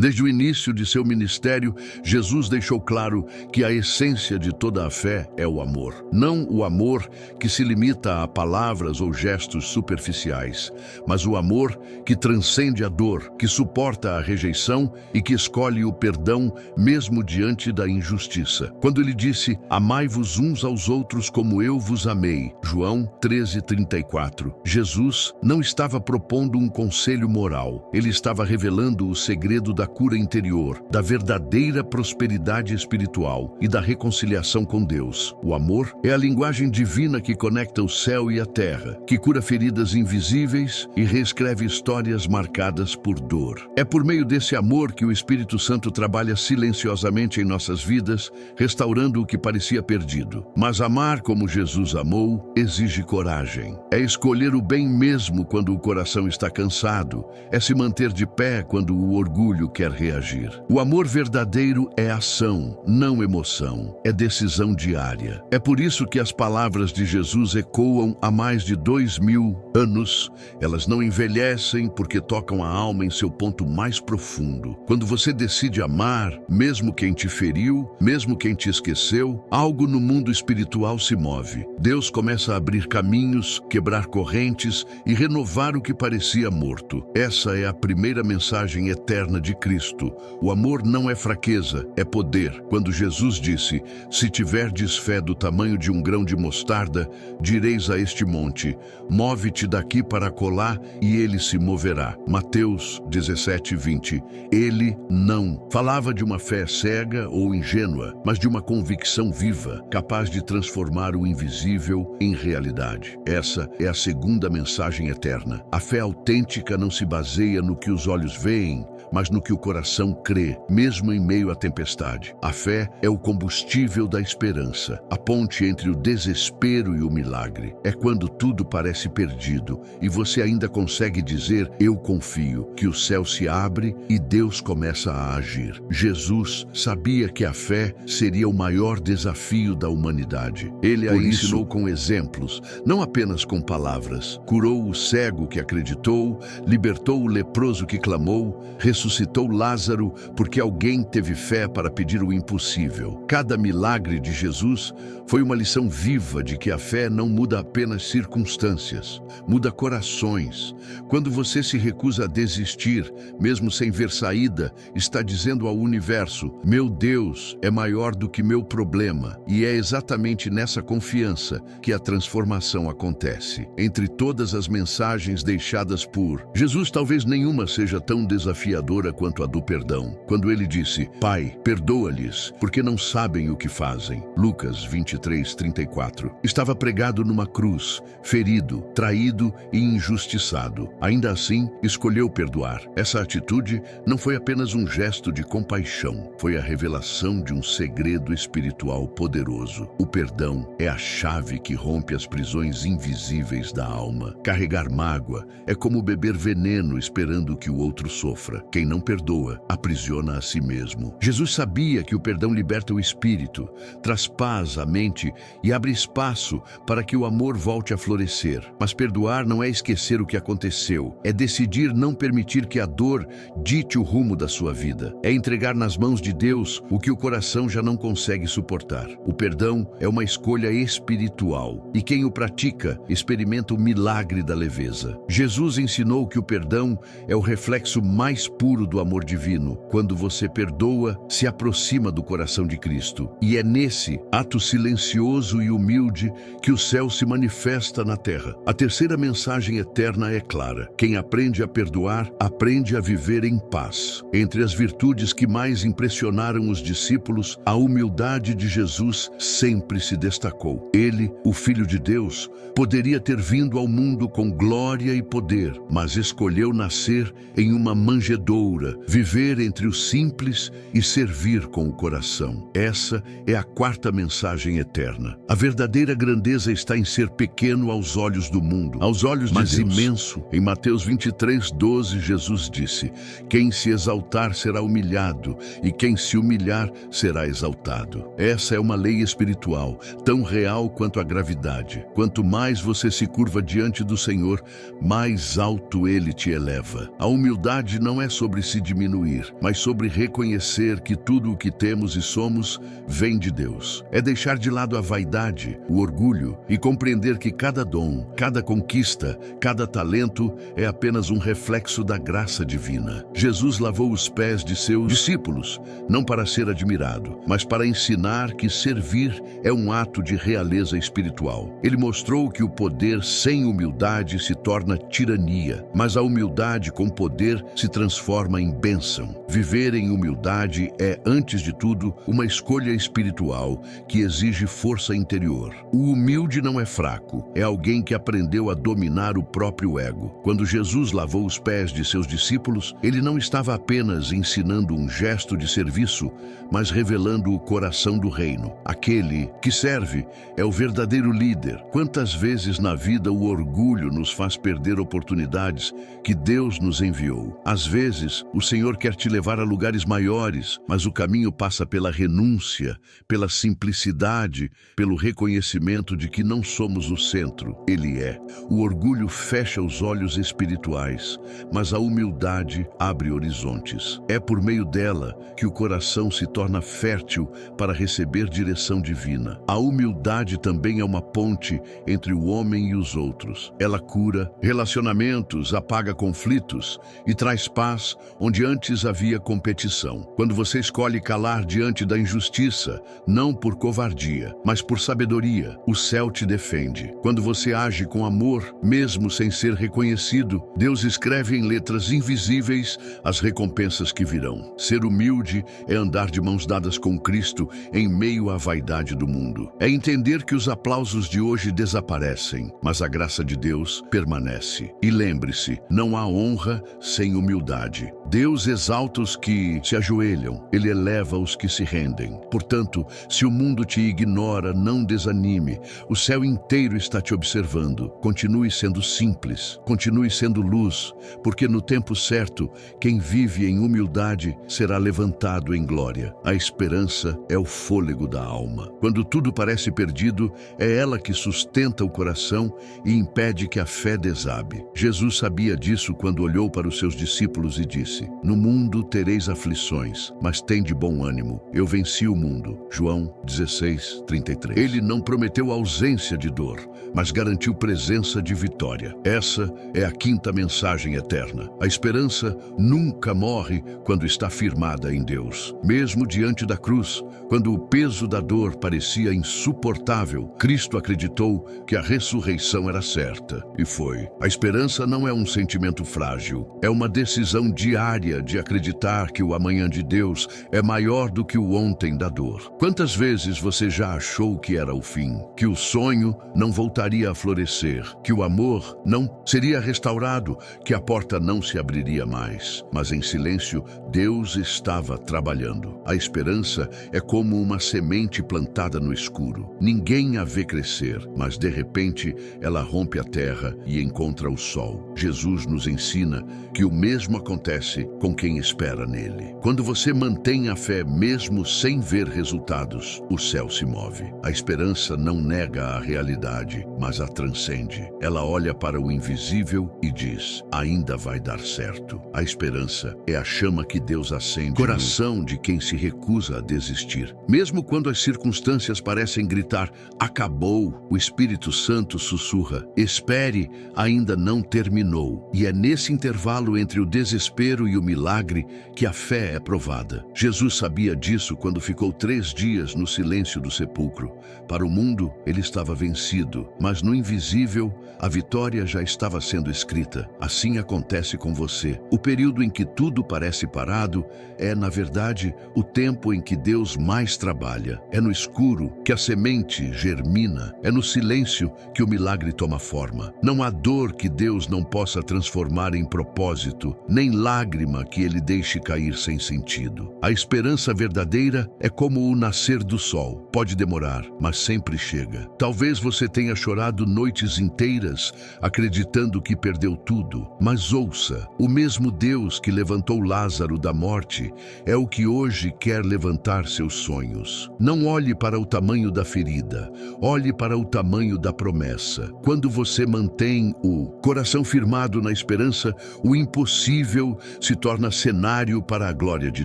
Desde o início de seu ministério, Jesus deixou claro que a essência de toda a fé é o amor. Não o amor que se limita a palavras ou gestos superficiais, mas o amor que transcende a dor, que suporta a rejeição e que escolhe o perdão mesmo diante da injustiça. Quando ele disse, amai-vos uns aos outros como eu vos amei, João 13:34, Jesus não estava propondo um conselho moral, ele estava revelando o segredo da cura interior, da verdadeira prosperidade espiritual e da reconciliação com Deus. O amor é a linguagem divina que conecta o céu e a terra, que cura feridas invisíveis e reescreve histórias marcadas por dor. É por meio desse amor que o Espírito Santo trabalha silenciosamente em nossas vidas, restaurando o que parecia perdido. Mas amar como Jesus amou exige coragem. É escolher o bem mesmo quando o coração está cansado. É se manter de pé quando o orgulho quer reagir. O amor verdadeiro é ação, não emoção. É decisão diária. É por isso que as palavras de Jesus ecoam há mais de 2000 anos. Elas não envelhecem porque tocam a alma em seu ponto mais profundo. Quando você decide amar, mesmo quem te feriu, mesmo quem te esqueceu, algo no mundo espiritual se move. Deus começa a abrir caminhos, quebrar correntes e renovar o que parecia morto. Essa é a primeira mensagem eterna de Cristo. O amor não é fraqueza, é poder. Quando Jesus disse, se tiverdes fé do tamanho de um grão de mostarda, direis a este monte, move-te daqui para acolá, e ele se moverá. Mateus 17:20. Ele não falava de uma fé cega ou ingênua, mas de uma convicção viva, capaz de transformar o invisível em realidade. Essa é a segunda mensagem eterna. A fé autêntica não se baseia no que os olhos veem, mas no que o coração crê, mesmo em meio à tempestade. A fé é o combustível da esperança, a ponte entre o desespero e o milagre. É quando tudo parece perdido e você ainda consegue dizer, eu confio, que o céu se abre e Deus começa a agir. Jesus sabia que a fé seria o maior desafio da humanidade. Ele a ensinou com exemplos, não apenas com palavras. Curou o cego que acreditou, libertou o leproso que clamou, ressuscitou Lázaro porque alguém teve fé para pedir o impossível. Cada milagre de Jesus foi uma lição viva de que a fé não muda apenas circunstâncias, muda corações. Quando você se recusa a desistir, mesmo sem ver saída, está dizendo ao universo, meu Deus é maior do que meu problema. E é exatamente nessa confiança que a transformação acontece. Entre todas as mensagens deixadas por Jesus, talvez nenhuma seja tão desafiadora quanto a do perdão. Quando ele disse, Pai, perdoa-lhes, porque não sabem o que fazem. Lucas 23:34. Estava pregado numa cruz, ferido, traído e injustiçado. Ainda assim, escolheu perdoar. Essa atitude não foi apenas um gesto de compaixão, foi a revelação de um segredo espiritual poderoso. O perdão é a chave que rompe as prisões invisíveis da alma. Carregar mágoa é como beber veneno esperando que o outro sofra. Quem não perdoa, aprisiona a si mesmo. Jesus sabia que o perdão liberta o espírito, traz paz à mente e abre espaço para que o amor volte a florescer. Mas perdoar não é esquecer o que aconteceu, é decidir não permitir que a dor dite o rumo da sua vida. É entregar nas mãos de Deus o que o coração já não consegue suportar. O perdão é uma escolha espiritual e quem o pratica experimenta o milagre da leveza. Jesus ensinou que o perdão é o reflexo mais puro do amor divino. Quando você perdoa, se aproxima do coração de Cristo. E é nesse ato silencioso e humilde que o céu se manifesta na terra. A terceira mensagem eterna é clara. Quem aprende a perdoar, aprende a viver em paz. Entre as virtudes que mais impressionaram os discípulos, a humildade de Jesus sempre se destacou. Ele, o Filho de Deus, poderia ter vindo ao mundo com glória e poder, mas escolheu nascer em uma manjedoura, viver entre os simples e servir com o coração. Essa é a quarta mensagem eterna. A verdadeira grandeza está em ser pequeno aos olhos do mundo, aos olhos de Deus, imenso. Em Mateus 23:12, Jesus disse, quem se exaltar será humilhado, e quem se humilhar será exaltado. Essa é uma lei espiritual, tão real quanto a gravidade. Quanto mais você se curva diante do Senhor, mais alto Ele te eleva. A humildade não é sobre se diminuir, mas sobre reconhecer que tudo o que temos e somos vem de Deus. É deixar de lado a vaidade, o orgulho e compreender que cada dom, cada conquista, cada talento é apenas um reflexo da graça divina. Jesus lavou os pés de seus discípulos, não para ser admirado, mas para ensinar que servir é um ato de realeza espiritual. Ele mostrou que o poder sem humildade se torna tirania, mas a humildade com poder se transforma em bênção. Viver em humildade é, antes de tudo, uma escolha espiritual que exige força interior. O humilde não é fraco, é alguém que aprendeu a dominar o próprio ego. Quando Jesus lavou os pés de seus discípulos, ele não estava apenas ensinando um gesto de serviço, mas revelando o coração do reino. Aquele que serve é o verdadeiro líder. Quantas vezes na vida o orgulho nos faz perder oportunidades que Deus nos enviou? Às vezes, o Senhor quer te levar a lugares maiores, mas o caminho passa pela renúncia, pela simplicidade, pelo reconhecimento de que não somos o centro. Ele é. O orgulho fecha os olhos espirituais, mas a humildade abre horizontes. É por meio dela que o coração se torna fértil para receber direção divina. A humildade também é uma ponte entre o homem e os outros. Ela cura relacionamentos, apaga conflitos e traz paz onde antes havia competição. Quando você escolhe calar diante da injustiça, não por covardia, mas por sabedoria, o céu te defende. Quando você age com amor, mesmo sem ser reconhecido, Deus escreve em letras invisíveis as recompensas que virão. Ser humilde é andar de mãos dadas com Cristo em meio à vaidade do mundo. É entender que os aplausos de hoje desaparecem, mas a graça de Deus permanece. E lembre-se, não há honra sem humildade. Deus exalta os que se ajoelham, Ele eleva os que se rendem. Portanto, se o mundo te ignora, não desanime. O céu inteiro está te observando. Continue sendo simples, continue sendo luz, porque no tempo certo, quem vive em humildade será levantado em glória. A esperança é o fôlego da alma. Quando tudo parece perdido, é ela que sustenta o coração e impede que a fé desabe. Jesus sabia disso quando olhou para os seus discípulos e disse: "No mundo tereis aflições, mas tende bom ânimo. Eu venci o mundo." João 16:33. Ele não prometeu ausência de dor, mas garantiu presença de vitória. Essa é a quinta mensagem eterna. A esperança nunca morre quando está firmada em Deus. Mesmo diante da cruz, quando o peso da dor parecia insuportável, Cristo acreditou que a ressurreição era certa. E foi. A esperança não é um sentimento frágil, é uma decisão diária de acreditar que o amanhã de Deus é maior do que o ontem da dor. Quantas vezes você já achou que era o fim, que o sonho não voltaria a florescer, que o amor não seria restaurado, que a porta não se abriria mais? Mas em silêncio, Deus estava trabalhando. A esperança é como uma semente plantada no escuro. Ninguém a vê crescer, mas de repente ela rompe a terra e encontra o sol. Jesus nos ensina que o mesmo acontece com quem espera nele. Quando você mantém a fé mesmo sem ver resultados, o céu se move. A esperança não nega a realidade, mas a transcende. Ela olha para o invisível e diz: ainda vai dar certo. A esperança é a chama que Deus acende no coração de quem se recusa a desistir. Mesmo quando as circunstâncias parecem gritar: acabou, o Espírito Santo sussurra: espere, ainda não terminou. E é nesse intervalo entre o desespero e o milagre que a fé é provada. Jesus sabia disso quando ficou 3 dias no silêncio do sepulcro. Para o mundo, ele estava vencido, mas no invisível, a vitória já estava sendo escrita. Assim acontece com você. O período em que tudo parece parado é, na verdade, o tempo em que Deus mais trabalha. É no escuro que a semente germina. É no silêncio que o milagre toma forma. Não há dor que Deus não possa transformar em propósito, nem lágrima que Ele deixe cair sem sentido. A esperança verdadeira é como o nascer do sol. Pode demorar, mas sempre chega. Talvez você tenha chorado noites inteiras, acreditando que perdeu tudo. Mas ouça, o mesmo Deus que levantou Lázaro da morte é o que hoje quer levantar seus sonhos. Não olhe para o tamanho da ferida, olhe para o tamanho da promessa. Quando você mantém o coração firmado na esperança, o impossível impossível se torna cenário para a glória de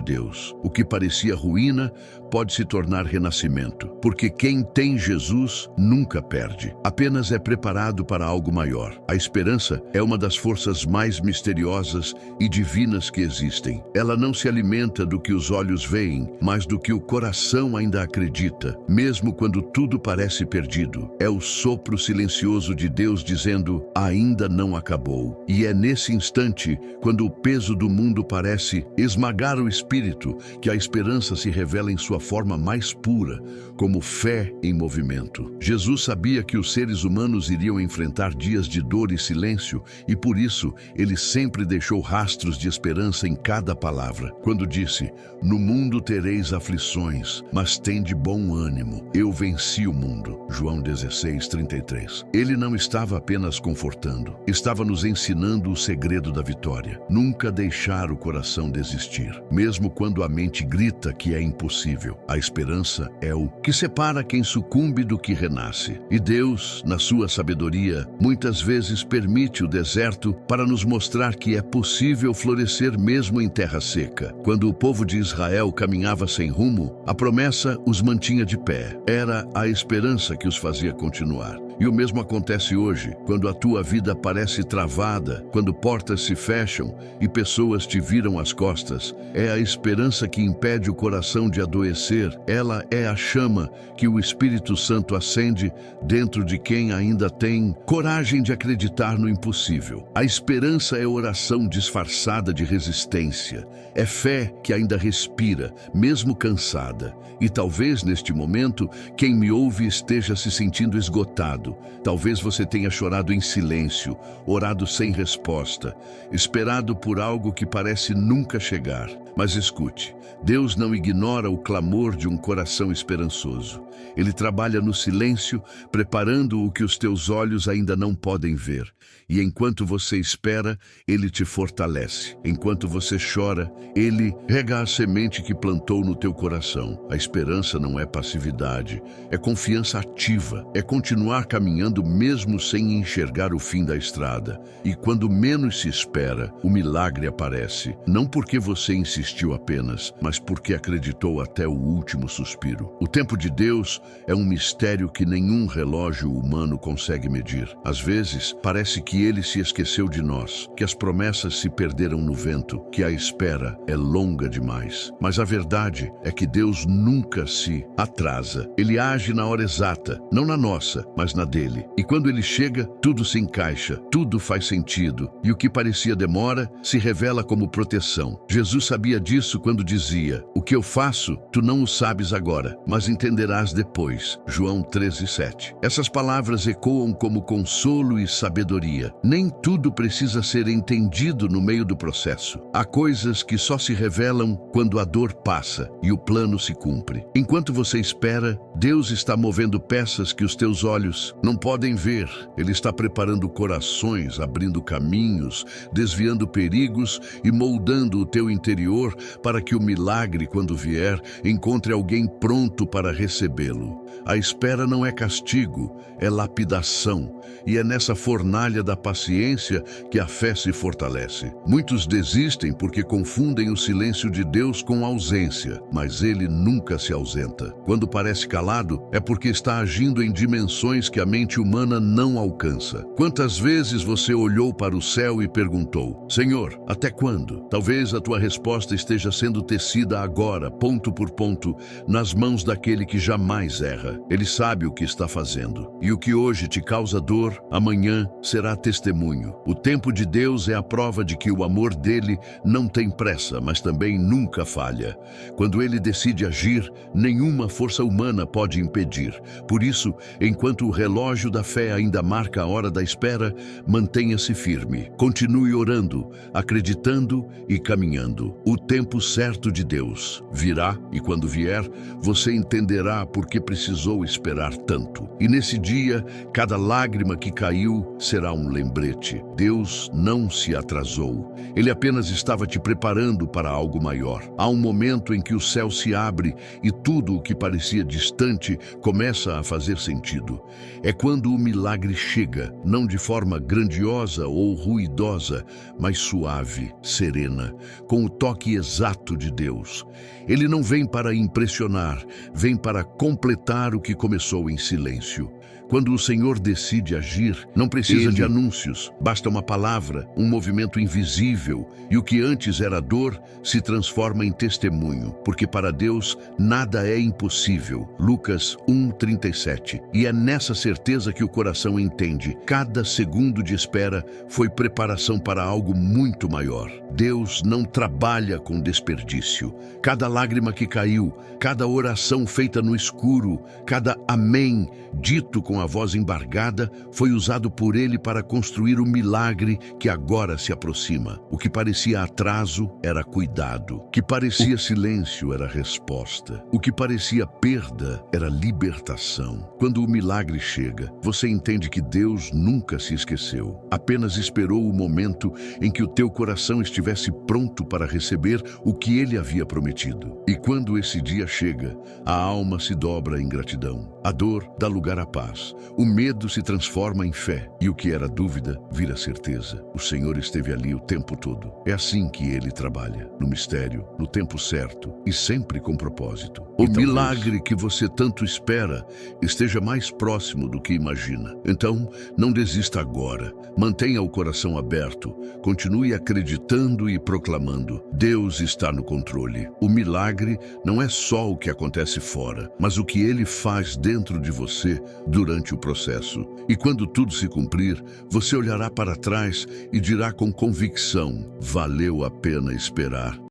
Deus. O que parecia ruína pode se tornar renascimento, porque quem tem Jesus nunca perde, apenas é preparado para algo maior. A esperança é uma das forças mais misteriosas e divinas que existem. Ela não se alimenta do que os olhos veem, mas do que o coração ainda acredita, mesmo quando tudo parece perdido. É o sopro silencioso de Deus dizendo: ainda não acabou. E é nesse instante, quando o peso do mundo parece esmagar o espírito, que a esperança se revela em sua forma mais pura, como fé em movimento. Jesus sabia que os seres humanos iriam enfrentar dias de dor e silêncio, e por isso ele sempre deixou rastros de esperança em cada palavra. Quando disse: no mundo tereis aflições, mas tende bom ânimo, eu venci o mundo. João 16:33. Ele não estava apenas confortando, estava nos ensinando o segredo da vitória. Nunca deixar o coração desistir, mesmo quando a mente grita que é impossível. A esperança é o que separa quem sucumbe do que renasce. E Deus, na sua sabedoria, muitas vezes permite o deserto para nos mostrar que é possível florescer mesmo em terra seca. Quando o povo de Israel caminhava sem rumo, a promessa os mantinha de pé. Era a esperança que os fazia continuar. E o mesmo acontece hoje, quando a tua vida parece travada, quando portas se fecham e pessoas te viram as costas. É a esperança que impede o coração de adoecer. Ela é a chama que o Espírito Santo acende dentro de quem ainda tem coragem de acreditar no impossível. A esperança é oração disfarçada de resistência. É fé que ainda respira, mesmo cansada. E talvez neste momento, quem me ouve esteja se sentindo esgotado. Talvez você tenha chorado em silêncio, orado sem resposta, esperado por algo que parece nunca chegar. Mas escute, Deus não ignora o clamor de um coração esperançoso. Ele trabalha no silêncio, preparando o que os teus olhos ainda não podem ver. E enquanto você espera, Ele te fortalece. Enquanto você chora, Ele rega a semente que plantou no teu coração. A esperança não é passividade, é confiança ativa, é continuar caminhando mesmo sem enxergar o fim da estrada. E quando menos se espera, o milagre aparece. Não porque você insistiu apenas, mas porque acreditou até o último suspiro. O tempo de Deus é um mistério que nenhum relógio humano consegue medir. Às vezes, parece que Ele se esqueceu de nós, que as promessas se perderam no vento, que a espera é longa demais. Mas a verdade é que Deus nunca se atrasa. Ele age na hora exata, não na nossa, mas na dele. E quando Ele chega, tudo se encaixa, tudo faz sentido. E o que parecia demora, se revela como proteção. Jesus sabia disso quando dizia: o que eu faço, tu não o sabes agora, mas entenderás depois. João 13:7. Essas palavras ecoam como consolo e sabedoria. Nem tudo precisa ser entendido no meio do processo. Há coisas que só se revelam quando a dor passa e o plano se cumpre. Enquanto você espera, Deus está movendo peças que os teus olhos não podem ver. Ele está preparando corações, abrindo caminhos, desviando perigos e moldando o teu interior para que o milagre, quando vier, encontre alguém pronto para recebê-lo. A espera não é castigo, é lapidação, e é nessa fornalha da paciência que a fé se fortalece. Muitos desistem porque confundem o silêncio de Deus com ausência, mas Ele nunca se ausenta. Quando parece calado, é porque está agindo em dimensões que a mente humana não alcança. Quantas vezes você olhou para o céu e perguntou: Senhor, até quando? Talvez a tua resposta esteja sendo tecida agora, ponto por ponto, nas mãos daquele que jamais erra. Ele sabe o que está fazendo. E o que hoje te causa dor, amanhã será testemunho. O tempo de Deus é a prova de que o amor dele não tem pressa, mas também nunca falha. Quando ele decide agir, nenhuma força humana pode impedir. Por isso, enquanto o relógio da fé ainda marca a hora da espera, mantenha-se firme. Continue orando, acreditando e caminhando. O O tempo certo de Deus virá e quando vier, você entenderá por que precisou esperar tanto. E nesse dia, cada lágrima que caiu será um lembrete. Deus não se atrasou. Ele apenas estava te preparando para algo maior. Há um momento em que o céu se abre e tudo o que parecia distante começa a fazer sentido. É quando o milagre chega, não de forma grandiosa ou ruidosa, mas suave, serena, com o toque exato de Deus. Ele não vem para impressionar, vem para completar o que começou em silêncio. Quando o Senhor decide agir, não precisa de anúncios, basta uma palavra, um movimento invisível, e o que antes era dor se transforma em testemunho, porque para Deus nada é impossível. Lucas 1:37. E é nessa certeza que o coração entende. Cada segundo de espera foi preparação para algo muito maior. Deus não trabalha com desperdício. Cada lágrima que caiu, cada oração feita no escuro, cada amém dito com a voz embargada, foi usado por ele para construir o milagre que agora se aproxima. O que parecia atraso era cuidado. O que parecia silêncio era resposta. O que parecia perda era libertação. Quando o milagre chega, você entende que Deus nunca se esqueceu. Apenas esperou o momento em que o teu coração estivesse pronto para receber o que ele havia prometido. E quando esse dia chega, a alma se dobra em gratidão. A dor dá lugar à paz. O medo se transforma em fé e o que era dúvida vira certeza. O Senhor esteve ali o tempo todo. É assim que ele trabalha, no mistério, no tempo certo e sempre com propósito. O milagre que você tanto espera esteja mais próximo do que imagina. Então, não desista agora. Mantenha o coração aberto. Continue acreditando e proclamando. Deus está no controle. O milagre não é só o que acontece fora, mas o que ele faz dentro de você durante o processo. E quando tudo se cumprir, você olhará para trás e dirá com convicção: valeu a pena esperar.